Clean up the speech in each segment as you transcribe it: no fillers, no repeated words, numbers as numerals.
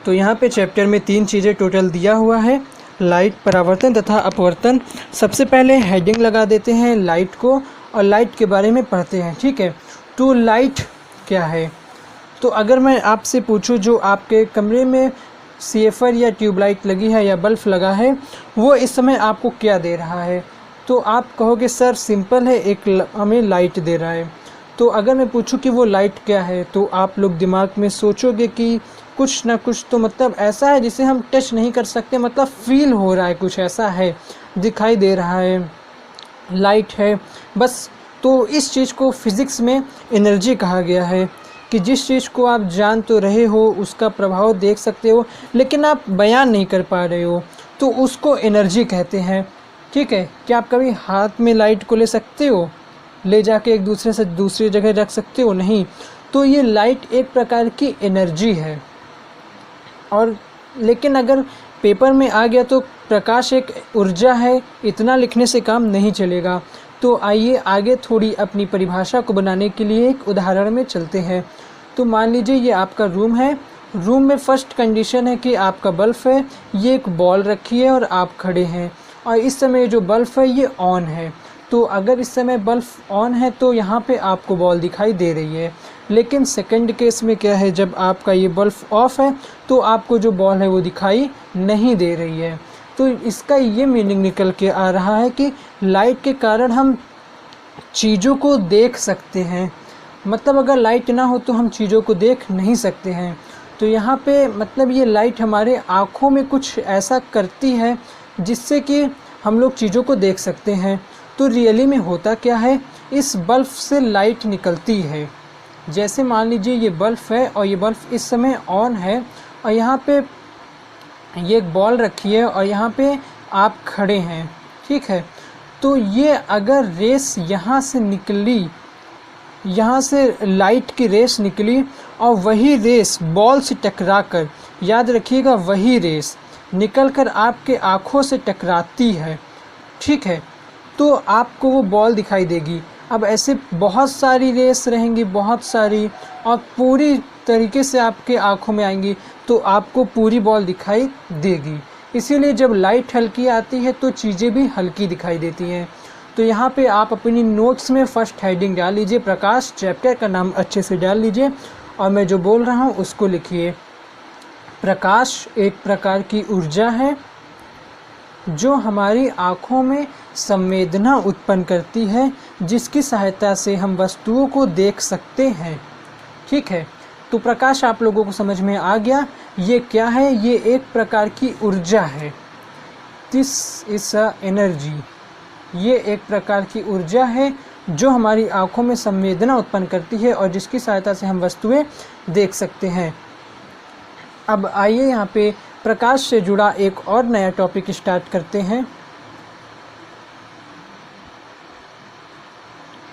तो यहाँ पे चैप्टर में 3 चीज़ें टोटल दिया हुआ है, लाइट, परावर्तन तथा अपवर्तन। सबसे पहले हेडिंग लगा देते हैं लाइट को और लाइट के बारे में पढ़ते हैं। ठीक है, तो लाइट क्या है? तो अगर मैं आपसे पूछूं जो आपके कमरे में सीएफआर या ट्यूबलाइट लगी है या बल्ब लगा है वो इस समय आपको क्या दे रहा है, तो आप कहोगे सर सिंपल है, एक हमें लाइट दे रहा है। तो अगर मैं पूछूं कि वो लाइट क्या है तो आप लोग दिमाग में सोचोगे कि कुछ ना कुछ तो मतलब ऐसा है जिसे हम टच नहीं कर सकते, मतलब फील हो रहा है, कुछ ऐसा है, दिखाई दे रहा है, लाइट है बस। तो इस चीज़ को फिज़िक्स में एनर्जी कहा गया है कि जिस चीज़ को आप जान तो रहे हो, उसका प्रभाव देख सकते हो लेकिन आप बयान नहीं कर पा रहे हो, तो उसको एनर्जी कहते हैं। ठीक है, क्या आप कभी हाथ में लाइट को ले सकते हो, ले जाके एक दूसरे से दूसरी जगह रख सकते हो? नहीं। तो ये लाइट एक प्रकार की एनर्जी है। और लेकिन अगर पेपर में आ गया तो प्रकाश एक ऊर्जा है, इतना लिखने से काम नहीं चलेगा। तो आइए आगे थोड़ी अपनी परिभाषा को बनाने के लिए एक उदाहरण में चलते हैं। तो मान लीजिए ये आपका रूम है, रूम में फर्स्ट कंडीशन है कि आपका बल्ब है, ये एक बॉल रखी है और आप खड़े हैं और इस समय जो बल्ब है ये ऑन है। तो अगर इस समय बल्ब ऑन है तो यहाँ पे आपको बॉल दिखाई दे रही है। लेकिन सेकंड केस में क्या है, जब आपका ये बल्ब ऑफ है तो आपको जो बॉल है वो दिखाई नहीं दे रही है। तो इसका ये मीनिंग निकल के आ रहा है कि लाइट के कारण हम चीज़ों को देख सकते हैं, मतलब अगर लाइट ना हो तो हम चीज़ों को देख नहीं सकते हैं। तो यहाँ पे मतलब ये लाइट हमारे आँखों में कुछ ऐसा करती है जिससे कि हम लोग चीज़ों को देख सकते हैं। तो रियली में होता क्या है, इस बल्ब से लाइट निकलती है। जैसे मान लीजिए ये बल्ब है और ये बल्ब इस समय ऑन है और यहाँ पे ये एक बॉल रखी है और यहाँ पे आप खड़े हैं। ठीक है, तो ये अगर रेस यहाँ से निकली, यहाँ से लाइट की रेस निकली और वही रेस बॉल से टकराकर, याद रखिएगा वही रेस निकलकर आपके आँखों से टकराती है। ठीक है, तो आपको वो बॉल दिखाई देगी। अब ऐसे बहुत सारी रेस रहेंगी, बहुत सारी, और पूरी तरीके से आपके आँखों में आएंगी तो आपको पूरी बॉल दिखाई देगी। इसीलिए जब लाइट हल्की आती है तो चीज़ें भी हल्की दिखाई देती हैं। तो यहाँ पे आप अपनी नोट्स में फर्स्ट हेडिंग डाल लीजिए, प्रकाश, चैप्टर का नाम अच्छे से डाल लीजिए और मैं जो बोल रहा हूँ उसको लिखिए। प्रकाश एक प्रकार की ऊर्जा है जो हमारी आँखों में संवेदना उत्पन्न करती है, जिसकी सहायता से हम वस्तुओं को देख सकते हैं। ठीक है, तो प्रकाश आप लोगों को समझ में आ गया। ये क्या है, ये एक प्रकार की ऊर्जा है। This is a energy. ये एक प्रकार की ऊर्जा है जो हमारी आँखों में संवेदना उत्पन्न करती है और जिसकी सहायता से हम वस्तुएं देख सकते हैं। अब आइए यहाँ पे प्रकाश से जुड़ा एक और नया टॉपिक स्टार्ट करते हैं,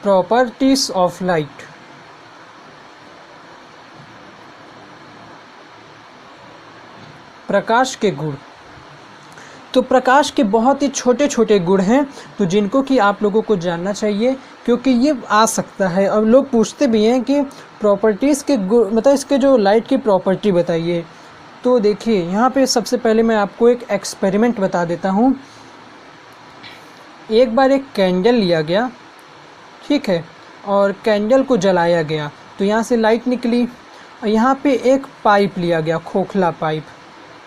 प्रॉपर्टीज ऑफ लाइट। प्रकाश के गुण। तो प्रकाश के बहुत ही छोटे छोटे गुण हैं तो जिनको कि आप लोगों को जानना चाहिए, क्योंकि ये आ सकता है और लोग पूछते भी हैं कि प्रॉपर्टीज़ के गुण, मतलब इसके जो लाइट की प्रॉपर्टी बताइए। तो देखिए यहाँ पे सबसे पहले मैं आपको एक एक्सपेरिमेंट बता देता हूँ। एक बार एक कैंडल लिया गया, ठीक है, और कैंडल को जलाया गया तो यहाँ से लाइट निकली और यहाँ पे एक पाइप लिया गया, खोखला पाइप।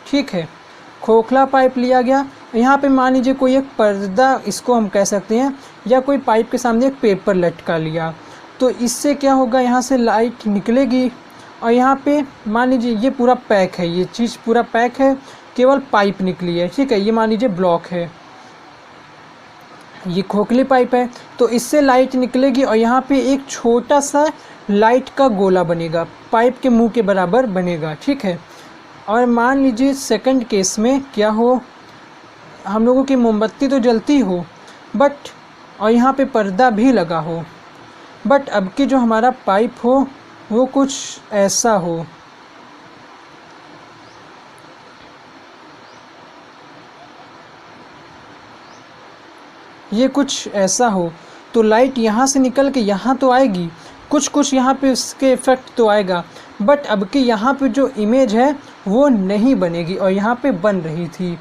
ठीक है, खोखला पाइप लिया गया, यहाँ पे मान लीजिए कोई एक पर्दा, इसको हम कह सकते हैं, या कोई पाइप के सामने एक पेपर लटका लिया तो इससे क्या होगा, यहाँ से लाइट निकलेगी और यहाँ पे मान लीजिए ये पूरा पैक है, ये चीज़ पूरा पैक है, केवल पाइप निकली है। ठीक है, ये मान लीजिए ब्लॉक है, ये खोखली पाइप है तो इससे लाइट निकलेगी और यहाँ पे एक छोटा सा लाइट का गोला बनेगा, पाइप के मुंह के बराबर बनेगा। ठीक है, और मान लीजिए सेकंड केस में क्या हो, हम लोगों की मोमबत्ती तो जलती हो बट, और यहाँ पे पर्दा भी लगा हो, बट अब की जो हमारा पाइप हो वो कुछ ऐसा हो, ये कुछ ऐसा हो, तो लाइट यहाँ से निकल के यहाँ तो आएगी, कुछ कुछ यहाँ पे इसके इफ़ेक्ट तो आएगा, बट अब की यहाँ पे जो इमेज है वो नहीं बनेगी और यहाँ पे बन रही थी।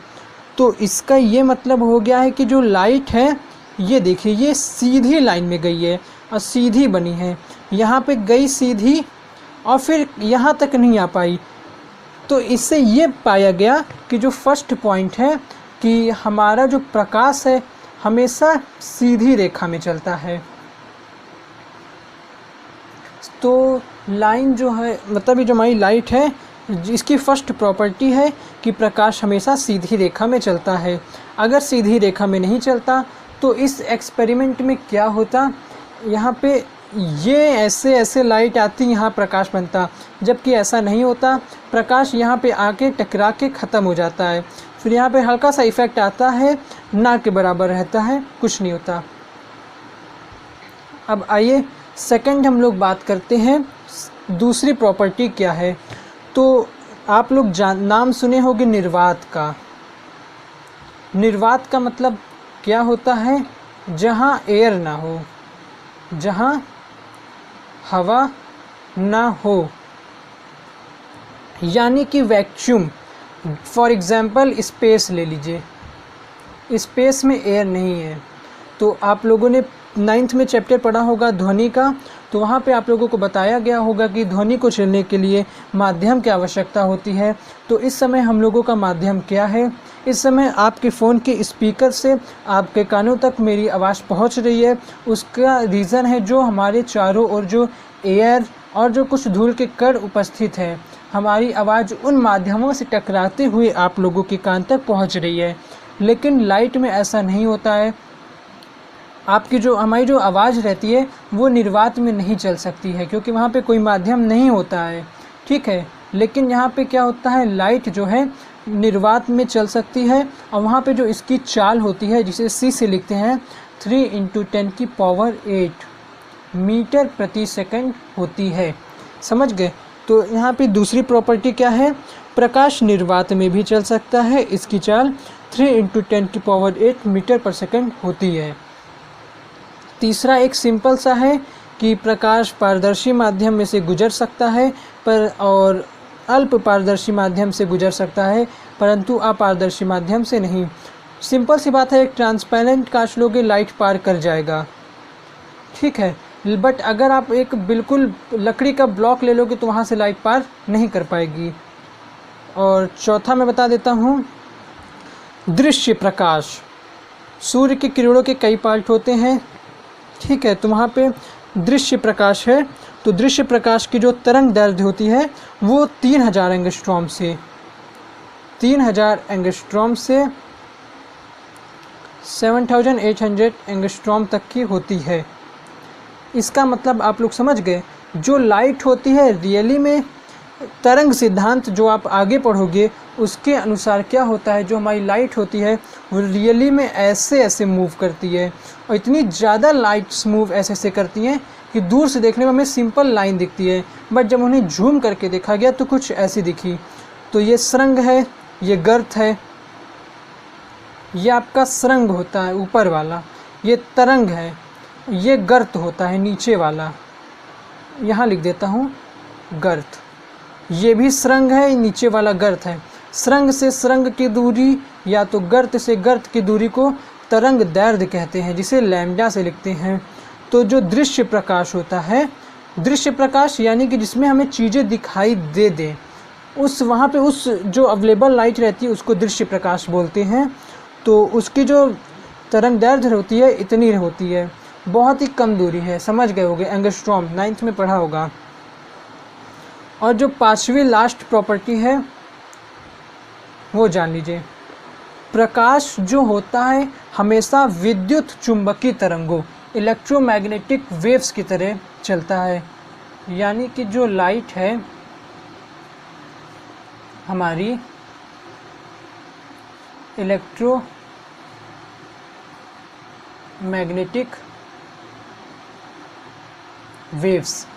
तो इसका ये मतलब हो गया है कि जो लाइट है ये देखिए ये सीधी लाइन में गई है और सीधी बनी है, यहाँ पे गई सीधी और फिर यहाँ तक नहीं आ पाई। तो इससे ये पाया गया कि जो फर्स्ट पॉइंट है कि हमारा जो प्रकाश है हमेशा सीधी रेखा में चलता है। तो लाइन जो है मतलब ये जो हमारी लाइट है इसकी फर्स्ट प्रॉपर्टी है कि प्रकाश हमेशा सीधी रेखा में चलता है। अगर सीधी रेखा में नहीं चलता तो इस एक्सपेरिमेंट में क्या होता, यहाँ पे ये ऐसे ऐसे लाइट आती, यहाँ प्रकाश बनता, जबकि ऐसा नहीं होता। प्रकाश यहाँ पे आके टकरा के ख़त्म हो जाता है, फिर यहाँ पे हल्का सा इफ़ेक्ट आता है, ना के बराबर रहता है, कुछ नहीं होता। अब आइए सेकंड हम लोग बात करते हैं दूसरी प्रॉपर्टी क्या है। तो आप लोग नाम सुने होंगे निर्वात का। निर्वात का मतलब क्या होता है, जहाँ एयर ना हो, जहाँ हवा ना हो, यानी कि वैक्यूम। फॉर एग्ज़ाम्पल स्पेस ले लीजिए, स्पेस में एयर नहीं है। तो आप लोगों ने 9th में चैप्टर पढ़ा होगा ध्वनि का, तो वहाँ पे आप लोगों को बताया गया होगा कि ध्वनि को चलने के लिए माध्यम की आवश्यकता होती है। तो इस समय हम लोगों का माध्यम क्या है, इस समय आपके फ़ोन के स्पीकर से आपके कानों तक मेरी आवाज़ पहुँच रही है। उसका रीज़न है जो हमारे चारों ओर जो एयर और जो कुछ धूल के कण उपस्थित हैं, हमारी आवाज़ उन माध्यमों से टकराते हुए आप लोगों के कान तक पहुँच रही है। लेकिन लाइट में ऐसा नहीं होता है। आपकी जो हमारी जो आवाज़ रहती है वो निर्वात में नहीं चल सकती है, क्योंकि वहाँ पे कोई माध्यम नहीं होता है, ठीक है। लेकिन यहाँ पे क्या होता है, लाइट जो है निर्वात में चल सकती है, और वहाँ पे जो इसकी चाल होती है जिसे C से लिखते हैं 3 × 10⁸ मीटर प्रति सेकंड होती है। समझ गए। तो यहाँ पे दूसरी प्रॉपर्टी क्या है, प्रकाश निर्वात में भी चल सकता है, इसकी चाल 3 × 10⁸ मीटर पर सेकंड होती है। तीसरा एक सिंपल सा है कि प्रकाश पारदर्शी माध्यम में से गुजर सकता है और अल्प पारदर्शी माध्यम से गुजर सकता है, परंतु अपारदर्शी माध्यम से नहीं। सिंपल सी बात है, एक ट्रांसपेरेंट कांच लोगे लाइट पार कर जाएगा, ठीक है। बट अगर आप एक बिल्कुल लकड़ी का ब्लॉक ले लोगे तो वहाँ से लाइट पार नहीं कर पाएगी। और चौथा मैं बता देता हूँ, दृश्य प्रकाश। सूर्य की किरणों के कई पार्ट होते हैं, ठीक है। तो वहाँ पे दृश्य प्रकाश है, तो दृश्य प्रकाश की जो तरंग दैर्घ्य होती है वो 3000 एंगस्ट्रॉम से 7800 एंगस्ट्रॉम तक की होती है। इसका मतलब आप लोग समझ गए, जो लाइट होती है रियली में तरंग सिद्धांत जो आप आगे पढ़ोगे उसके अनुसार क्या होता है, जो हमारी लाइट होती है वो रियली में ऐसे ऐसे मूव करती है, और इतनी ज़्यादा लाइट्स मूव ऐसे ऐसे करती हैं कि दूर से देखने में हमें सिंपल लाइन दिखती है, बट जब उन्हें झूम करके देखा गया तो कुछ ऐसी दिखी। तो ये सरंग है, ये गर्त है, ये आपका सरंग होता है ऊपर वाला, ये तरंग है, ये गर्त होता है नीचे वाला, यहाँ लिख देता हूँ गर्त। ये भी सरंग है, नीचे वाला गर्त है। सरंग से सरंग की दूरी या तो गर्त से गर्त की दूरी को तरंग दैर्घ्य कहते हैं, जिसे लैम्डा से लिखते हैं। तो जो दृश्य प्रकाश होता है, दृश्य प्रकाश यानी कि जिसमें हमें चीज़ें दिखाई दे दें, उस वहाँ पे उस जो अवेलेबल लाइट रहती है उसको दृश्य प्रकाश बोलते हैं। तो उसकी जो तरंग दैर्घ्य होती है इतनी होती है, बहुत ही कम दूरी है, समझ गए होगे, एंगस्ट्रॉम 9th में पढ़ा होगा। और जो पांचवी लास्ट प्रॉपर्टी है वो जान लीजिए, प्रकाश जो होता है हमेशा विद्युत चुंबकीय तरंगों इलेक्ट्रोमैग्नेटिक वेव्स की तरह चलता है, यानी कि जो लाइट है हमारी इलेक्ट्रोमैग्नेटिक वेव्स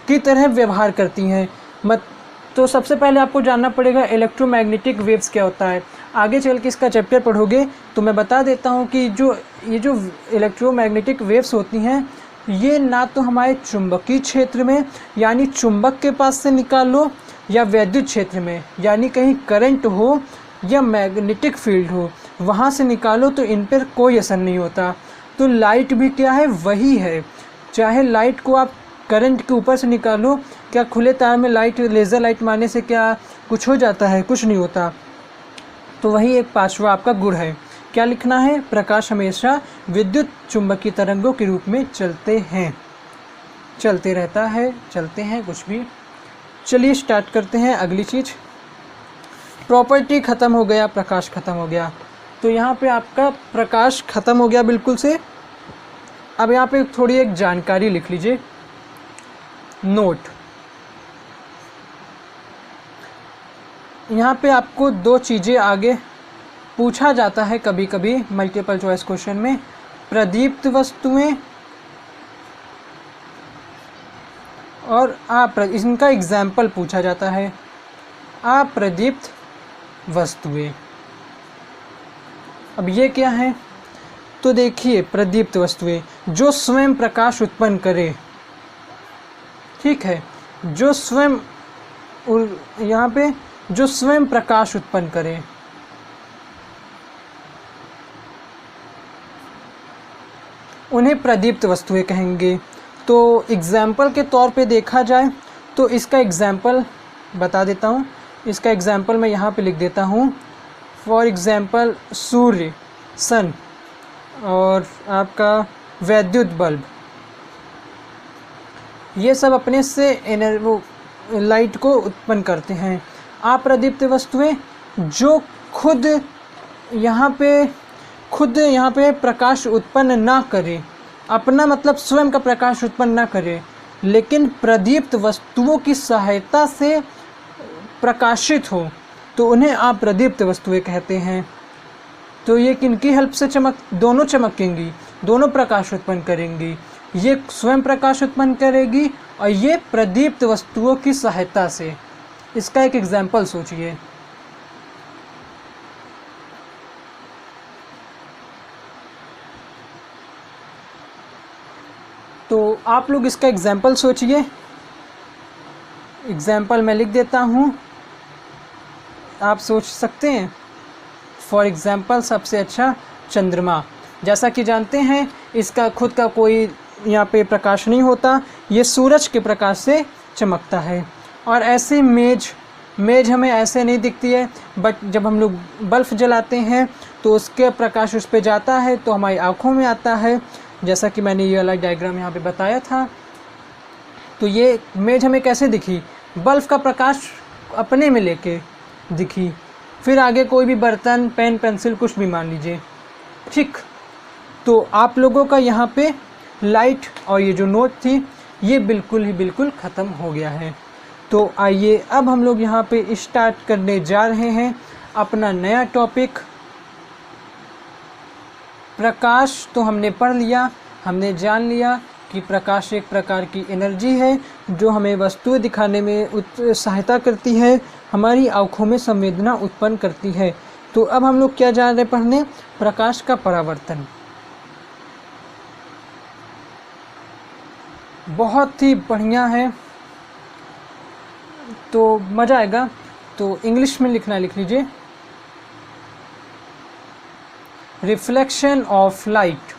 की तरह व्यवहार करती हैं। तो सबसे पहले आपको जानना पड़ेगा इलेक्ट्रोमैग्नेटिक वेव्स क्या होता है। आगे चल के इसका चैप्टर पढ़ोगे तो मैं बता देता हूँ कि ये जो इलेक्ट्रोमैग्नेटिक वेव्स होती हैं, ये ना तो हमारे चुंबकीय क्षेत्र में यानी चुंबक के पास से निकालो या विद्युत क्षेत्र में, यानी कहीं करंट हो या मैग्नेटिक फील्ड हो, वहाँ से निकालो तो इन पर कोई असर नहीं होता। तो लाइट भी क्या है, वही है। चाहे लाइट को आप करंट के ऊपर से निकालो, क्या खुले तार में लाइट, लेज़र लाइट मारने से क्या कुछ हो जाता है? कुछ नहीं होता। तो वही एक पांचवा आपका गुण है। क्या लिखना है? प्रकाश हमेशा विद्युत चुंबकीय तरंगों के रूप में चलते रहता है, चलते हैं कुछ भी। चलिए स्टार्ट करते हैं अगली चीज़। प्रॉपर्टी ख़त्म हो गया, प्रकाश ख़त्म हो गया। तो यहाँ पे आपका प्रकाश ख़त्म हो गया बिल्कुल से। अब यहाँ पे थोड़ी एक जानकारी लिख लीजिए, नोट। यहाँ पे आपको दो चीज़ें आगे पूछा जाता है कभी कभी मल्टीपल चॉइस क्वेश्चन में, प्रदीप्त वस्तुएं और इनका एग्जाम्पल पूछा जाता है, अप्रदीप्त वस्तुएं। अब ये क्या है? तो देखिए, प्रदीप्त वस्तुएं जो स्वयं प्रकाश उत्पन्न करे, ठीक है, जो स्वयं, यहाँ पे जो स्वयं प्रकाश उत्पन्न करे, उन्हें प्रदीप्त वस्तुएं कहेंगे। तो एग्जाम्पल के तौर पे देखा जाए तो इसका एग्जाम्पल बता देता हूँ। इसका एग्जाम्पल मैं यहाँ पे लिख देता हूँ। फॉर एग्जाम्पल सूर्य, सन, और आपका वैद्युत बल्ब, ये सब अपने से वो लाइट को उत्पन्न करते हैं। अप्रदीप्त वस्तुएं जो खुद यहाँ पे प्रकाश उत्पन्न ना करे, अपना मतलब स्वयं का प्रकाश उत्पन्न ना करे, लेकिन प्रदीप्त वस्तुओं की सहायता से प्रकाशित हो, तो उन्हें अप्रदीप्त वस्तुएं कहते हैं। तो ये किनकी हेल्प से दोनों चमकेंगी, दोनों प्रकाश उत्पन्न करेंगी। ये स्वयं प्रकाश उत्पन्न करेगी और ये प्रदीप्त वस्तुओं की सहायता से। इसका एक एग्जाम्पल सोचिए। तो आप लोग इसका एग्जाम्पल सोचिए। एग्जाम्पल मैं लिख देता हूँ, आप सोच सकते हैं। फॉर एग्जाम्पल सबसे अच्छा चंद्रमा, जैसा कि जानते हैं इसका खुद का कोई यहाँ पे प्रकाश नहीं होता, ये सूरज के प्रकाश से चमकता है। और ऐसे मेज हमें ऐसे नहीं दिखती है, बट जब हम लोग बल्ब जलाते हैं तो उसके प्रकाश उस पर जाता है तो हमारी आँखों में आता है, जैसा कि मैंने ये वाला डायग्राम यहाँ पे बताया था। तो ये मेज हमें कैसे दिखी? बल्ब का प्रकाश अपने में लेके दिखी। फिर आगे कोई भी बर्तन, पेन, पेंसिल, कुछ भी मान लीजिए, ठीक। तो आप लोगों का यहाँ पे लाइट और ये जो नोट थी, ये बिल्कुल ख़त्म हो गया है। तो आइए अब हम लोग यहाँ पे स्टार्ट करने जा रहे हैं अपना नया टॉपिक। प्रकाश तो हमने पढ़ लिया, हमने जान लिया कि प्रकाश एक प्रकार की एनर्जी है जो हमें वस्तुएं दिखाने में सहायता करती है, हमारी आँखों में संवेदना उत्पन्न करती है। तो अब हम लोग क्या जा रहे हैं पढ़ने? प्रकाश का परावर्तन। बहुत ही बढ़िया है, तो मज़ा आएगा। तो इंग्लिश में लिख लीजिए, रिफ्लेक्शन ऑफ लाइट।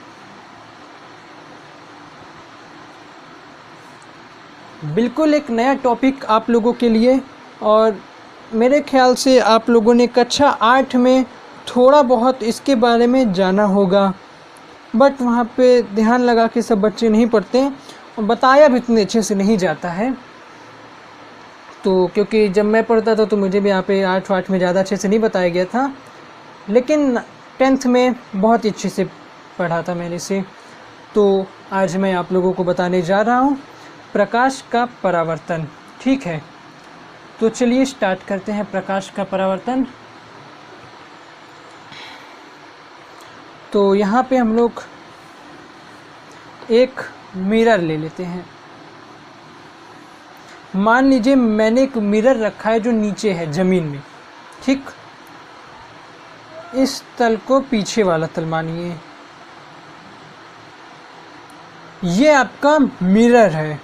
बिल्कुल एक नया टॉपिक आप लोगों के लिए, और मेरे ख्याल से आप लोगों ने कक्षा 8 में थोड़ा बहुत इसके बारे में जाना होगा, बट वहाँ पे ध्यान लगा के सब बच्चे नहीं पढ़ते और बताया भी इतने अच्छे से नहीं जाता है। तो क्योंकि जब मैं पढ़ता था तो मुझे भी यहाँ पे 8 में ज़्यादा अच्छे से नहीं बताया गया था, लेकिन 10th में बहुत ही अच्छे से पढ़ा था मैंने इसे। तो आज मैं आप लोगों को बताने जा रहा हूँ प्रकाश का परावर्तन, ठीक है। तो चलिए स्टार्ट करते हैं प्रकाश का परावर्तन। तो यहाँ पे हम लोग एक मिरर ले लेते हैं। मान लीजिए मैंने एक मिरर रखा है जो नीचे है ज़मीन में, ठीक। इस तल को पीछे वाला तल मानिए, ये आपका मिरर है।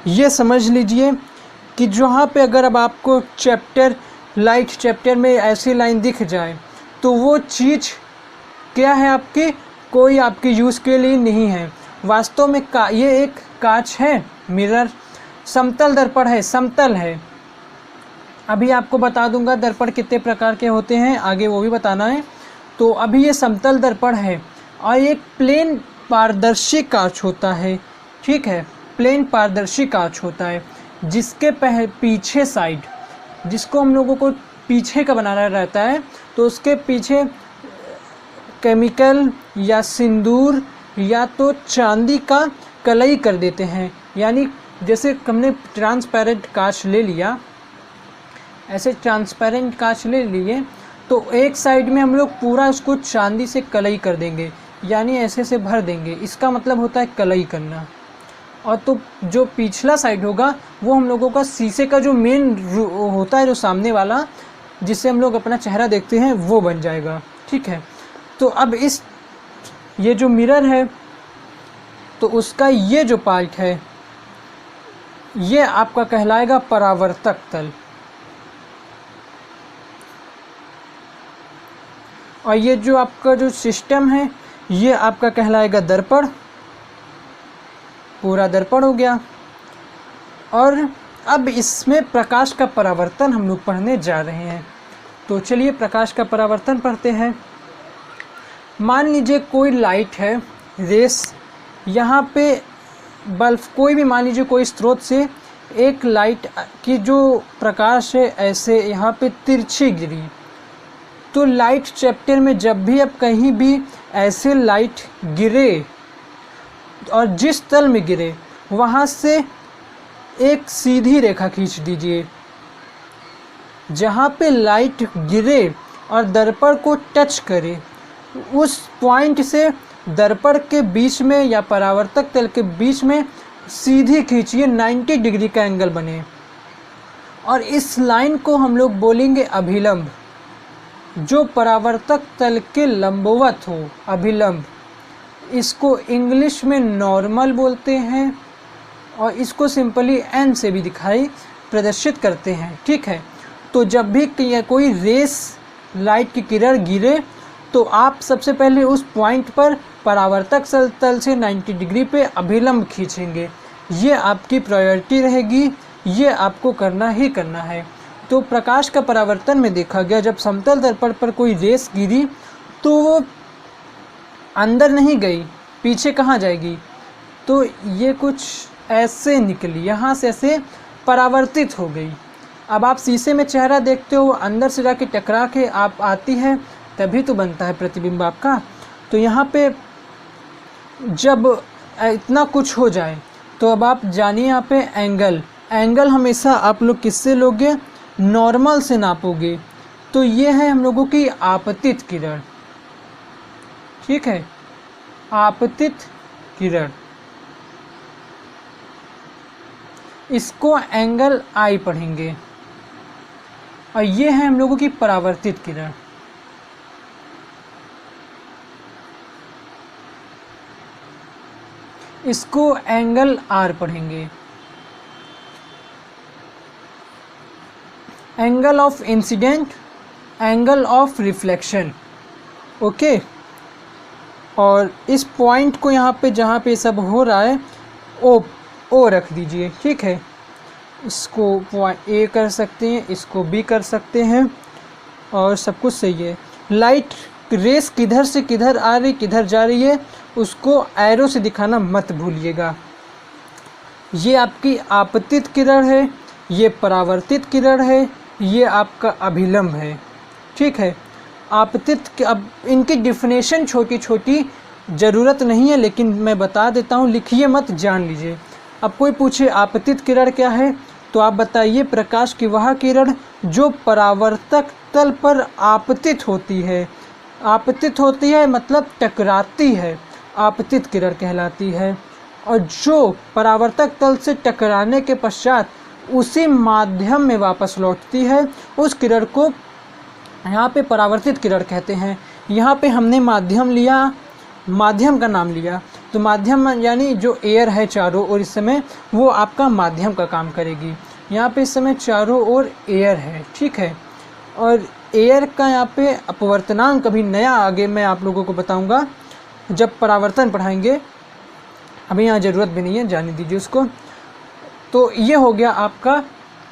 ये समझ लीजिए कि जहाँ पे अगर अब आपको लाइट चैप्टर में ऐसी लाइन दिख जाए तो वो चीज़ क्या है, आपकी कोई आपके यूज़ के लिए नहीं है। वास्तव में ये एक कांच है, मिरर, समतल दर्पण है, समतल है। अभी आपको बता दूंगा दर्पण कितने प्रकार के होते हैं, आगे वो भी बताना है। तो अभी ये समतल दर्पण है और एक प्लेन पारदर्शी कांच होता है, ठीक है, प्लेन पारदर्शी कांच होता है जिसके पीछे साइड, जिसको हम लोगों को पीछे का बनाना रहता है, तो उसके पीछे केमिकल या सिंदूर या तो चांदी का कलई कर देते हैं। यानी जैसे हमने ट्रांसपेरेंट कांच ले लिया, ऐसे ट्रांसपेरेंट कांच ले लिए, तो एक साइड में हम लोग पूरा उसको चांदी से कलई कर देंगे, यानी ऐसे से भर देंगे। इसका मतलब होता है कलई करना। और तो जो पिछला साइड होगा वो हम लोगों का शीशे का जो मेन होता है, जो सामने वाला जिससे हम लोग अपना चेहरा देखते हैं, वो बन जाएगा, ठीक है। तो अब ये जो मिरर है तो उसका ये जो पार्ट है ये आपका कहलाएगा परावर्तक तल, और ये जो आपका जो सिस्टम है ये आपका कहलाएगा दर्पण। पूरा दर्पण हो गया। और अब इसमें प्रकाश का परावर्तन हम लोग पढ़ने जा रहे हैं। तो चलिए प्रकाश का परावर्तन पढ़ते हैं। मान लीजिए कोई लाइट है, रेस, यहाँ पे बल्ब, कोई भी मान लीजिए कोई स्रोत से एक लाइट की जो प्रकाश है ऐसे यहाँ पे तिरछी गिरी, तो लाइट चैप्टर में जब भी अब कहीं भी ऐसे लाइट गिरे और जिस तल में गिरे वहाँ से एक सीधी रेखा खींच दीजिए। जहाँ पे लाइट गिरे और दर्पण को टच करे उस पॉइंट से दर्पण के बीच में या परावर्तक तल के बीच में सीधी खींचिए, 90 डिग्री का एंगल बने। और इस लाइन को हम लोग बोलेंगे अभिलंब, जो परावर्तक तल के लंबवत हो, अभिलंब। इसको इंग्लिश में नॉर्मल बोलते हैं और इसको सिंपली एन से भी प्रदर्शित करते हैं, ठीक है। तो जब भी कोई रेस लाइट की किरण गिरे तो आप सबसे पहले उस पॉइंट पर परावर्तक तल से 90 डिग्री पे अभिलंब खींचेंगे। ये आपकी प्रायोरिटी रहेगी, ये आपको करना ही करना है। तो प्रकाश का परावर्तन में देखा गया, जब समतल दर्पण पर कोई रेस गिरी तो वो अंदर नहीं गई, पीछे कहाँ जाएगी, तो ये कुछ ऐसे निकली, यहाँ से ऐसे परावर्तित हो गई। अब आप शीशे में चेहरा देखते हो, अंदर से जाके टकरा के आप आती है, तभी तो बनता है प्रतिबिंब आपका। तो यहाँ पे जब इतना कुछ हो जाए तो अब आप जानिए यहाँ पे एंगल हमेशा आप लोग किससे लोगे, नॉर्मल से नापोगे। तो ये है हम लोगों की आपतित किरण, ठीक है, आपतित किरण। इसको एंगल आई पढ़ेंगे। और ये है हम लोगों की परावर्तित किरण। इसको एंगल आर पढ़ेंगे। Angle of incident, angle of reflection, okay. और इस पॉइंट को यहाँ पे जहाँ पे सब हो रहा है ओ रख दीजिए, ठीक है। इसको पॉइंट ए कर सकते हैं, इसको बी कर सकते हैं, और सब कुछ सही है। लाइट रेस किधर से किधर आ रही, किधर जा रही है, उसको एरो से दिखाना मत भूलिएगा। ये आपकी आपतित किरण है, ये परावर्तित किरण है, ये आपका अभिलंब है, ठीक है। आपतित, अब इनकी डिफिनेशन छोटी छोटी ज़रूरत नहीं है, लेकिन मैं बता देता हूँ, लिखिए मत, जान लीजिए। अब कोई पूछे आपतित किरण क्या है, तो आप बताइए प्रकाश की वह किरण जो परावर्तक तल पर आपतित होती है। आपतित होती है मतलब टकराती है, आपतित किरण कहलाती है। और जो परावर्तक तल से टकराने के पश्चात उसी माध्यम में वापस लौटती है, उस किरण को यहाँ पे परावर्तित किरण कहते हैं। यहाँ पे हमने माध्यम लिया, माध्यम का नाम लिया, तो माध्यम यानी जो एयर है चारों ओर इस समय, वो आपका माध्यम का काम करेगी। यहाँ पे इस समय चारों ओर एयर है, ठीक है। और एयर का यहाँ पे अपवर्तनांक अभी नया आगे मैं आप लोगों को बताऊंगा जब परावर्तन पढ़ाएंगे, अभी यहाँ ज़रूरत भी नहीं है, जाने दीजिए उसको। तो ये हो गया आपका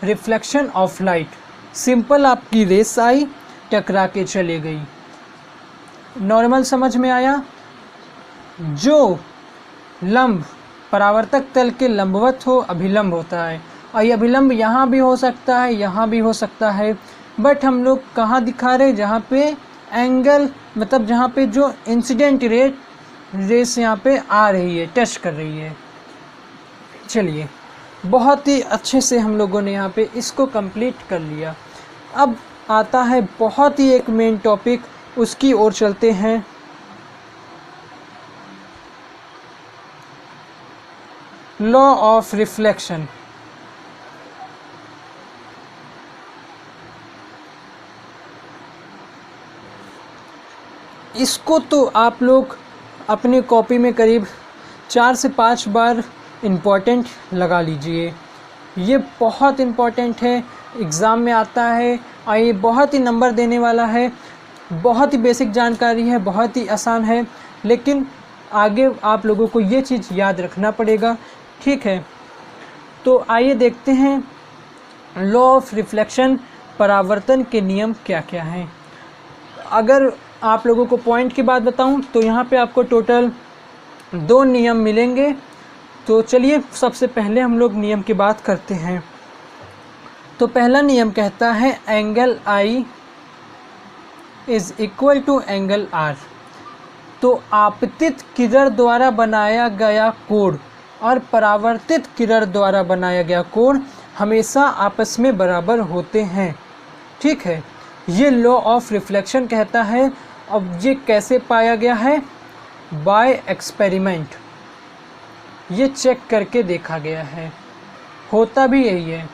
रिफ्लेक्शन ऑफ लाइट। सिंपल आपकी रेस आई, टकरा के चले गई, नॉर्मल समझ में आया। जो लंब परावर्तक तल के लंबवत हो अभिलंब होता है, और ये अभिलंब यहाँ भी हो सकता है, यहाँ भी हो सकता है, बट हम लोग कहाँ दिखा रहे, जहाँ पे एंगल मतलब जहाँ पे जो इंसिडेंट रेस यहाँ पे आ रही है, टच कर रही है। चलिए, बहुत ही अच्छे से हम लोगों ने यहाँ पे इसको कंप्लीट कर लिया। अब आता है बहुत ही एक मेन टॉपिक, उसकी ओर चलते हैं। Law of reflection. इसको तो आप लोग अपनी कॉपी में करीब 4 से 5 बार इम्पोर्टेंट लगा लीजिए। ये बहुत इम्पोर्टेंट है, एग्ज़ाम में आता है और ये बहुत ही नंबर देने वाला है। बहुत ही बेसिक जानकारी है, बहुत ही आसान है, लेकिन आगे आप लोगों को ये चीज़ याद रखना पड़ेगा, ठीक है। तो आइए देखते हैं लॉ ऑफ रिफ्लेक्शन, परावर्तन के नियम क्या क्या हैं। अगर आप लोगों को पॉइंट की बात बताऊं तो यहाँ पे आपको टोटल 2 नियम मिलेंगे। तो चलिए सबसे पहले हम लोग नियम की बात करते हैं। तो पहला नियम कहता है angle I is equal to angle R. तो आपतित किरण द्वारा बनाया गया कोण और परावर्तित किरण द्वारा बनाया गया कोण हमेशा आपस में बराबर होते हैं, ठीक है। ये लॉ ऑफ रिफ्लेक्शन कहता है। अब ये कैसे पाया गया है? बाय एक्सपेरिमेंट, ये चेक करके देखा गया है, होता भी यही है।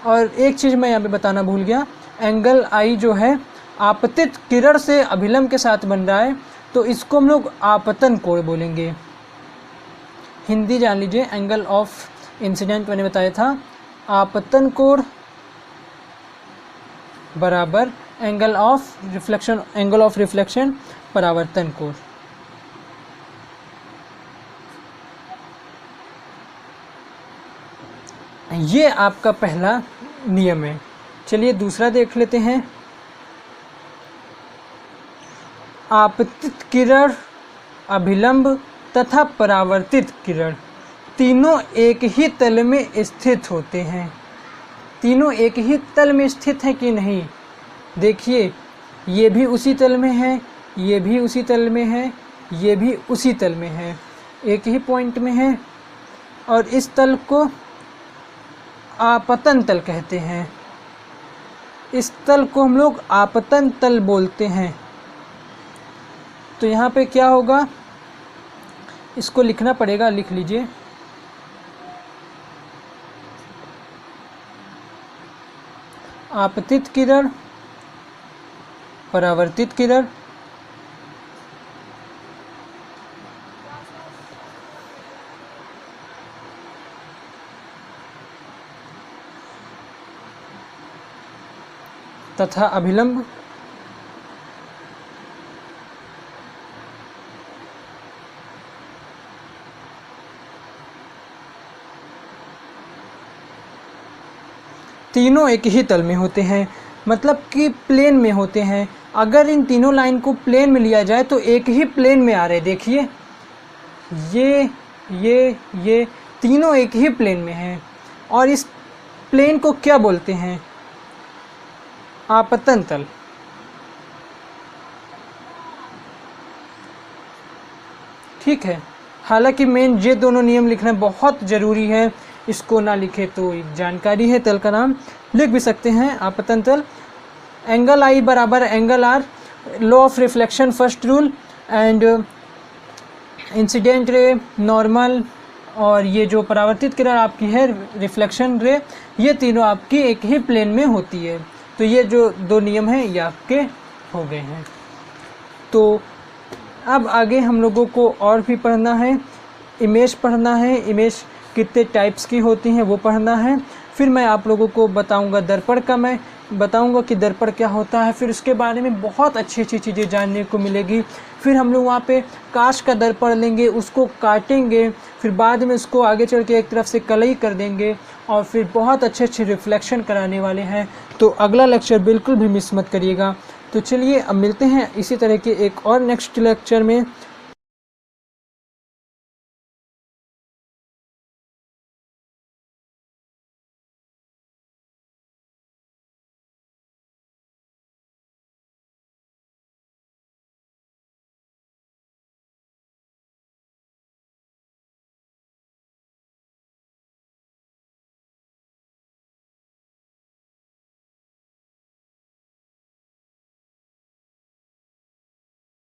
और एक चीज़ मैं यहाँ पे बताना भूल गया, एंगल आई जो है आपतित किरण से अभिलंब के साथ बन रहा है, तो इसको हम लोग आपतन कोण बोलेंगे। हिंदी जान लीजिए, एंगल ऑफ इंसिडेंट मैंने बताया था, आपतन कोण बराबर एंगल ऑफ रिफ्लेक्शन परावर्तन कोण। ये आपका पहला नियम है। चलिए दूसरा देख लेते हैं। आपतित किरण, अभिलंब तथा परावर्तित किरण तीनों एक ही तल में स्थित होते हैं। तीनों एक ही तल में स्थित हैं कि नहीं? देखिए, ये भी उसी तल में है, ये भी उसी तल में है, ये भी उसी तल में है, एक ही पॉइंट में है। और इस तल को आपतन तल कहते हैं। इस तल को हम लोग आपतन तल बोलते हैं। तो यहाँ पे क्या होगा, इसको लिखना पड़ेगा, लिख लीजिए। आपतित किरण, परावर्तित किरण, तथा अभिलंब। तीनों एक ही तल में होते हैं, मतलब कि प्लेन में होते हैं। अगर इन तीनों लाइन को प्लेन में लिया जाए तो एक ही प्लेन में आ रहे, देखिए ये तीनों एक ही प्लेन में हैं। और इस प्लेन को क्या बोलते हैं? आपतन तल। ठीक है। हालांकि मेन ये दोनों नियम लिखना बहुत ज़रूरी है, इसको ना लिखे तो एक जानकारी है, तल का नाम लिख भी सकते हैं, आपतन तल। एंगल आई बराबर angle R, law of reflection first rule, and incident ray, normal, और ये जो परावर्तित किरण आपकी है रिफ्लेक्शन रे, ये तीनों आपकी एक ही प्लेन में होती है। तो ये जो 2 नियम हैं ये आपके हो गए हैं। तो अब आगे हम लोगों को और भी पढ़ना है, इमेज पढ़ना है, इमेज कितने टाइप्स की होती हैं वो पढ़ना है। फिर मैं आप लोगों को बताऊंगा दर्पण का, मैं बताऊंगा कि दर्पण क्या होता है। फिर उसके बारे में बहुत अच्छी अच्छी चीज़ें जानने को मिलेगी। फिर हम लोग वहाँ पे कांच का दर्पण लेंगे, उसको काटेंगे, फिर बाद में उसको आगे चल के एक तरफ से कलई कर देंगे और फिर बहुत अच्छे अच्छे रिफ्लेक्शन कराने वाले हैं। तो अगला लेक्चर बिल्कुल भी मिस मत करिएगा। तो चलिए अब मिलते हैं इसी तरह के एक और नेक्स्ट लेक्चर में।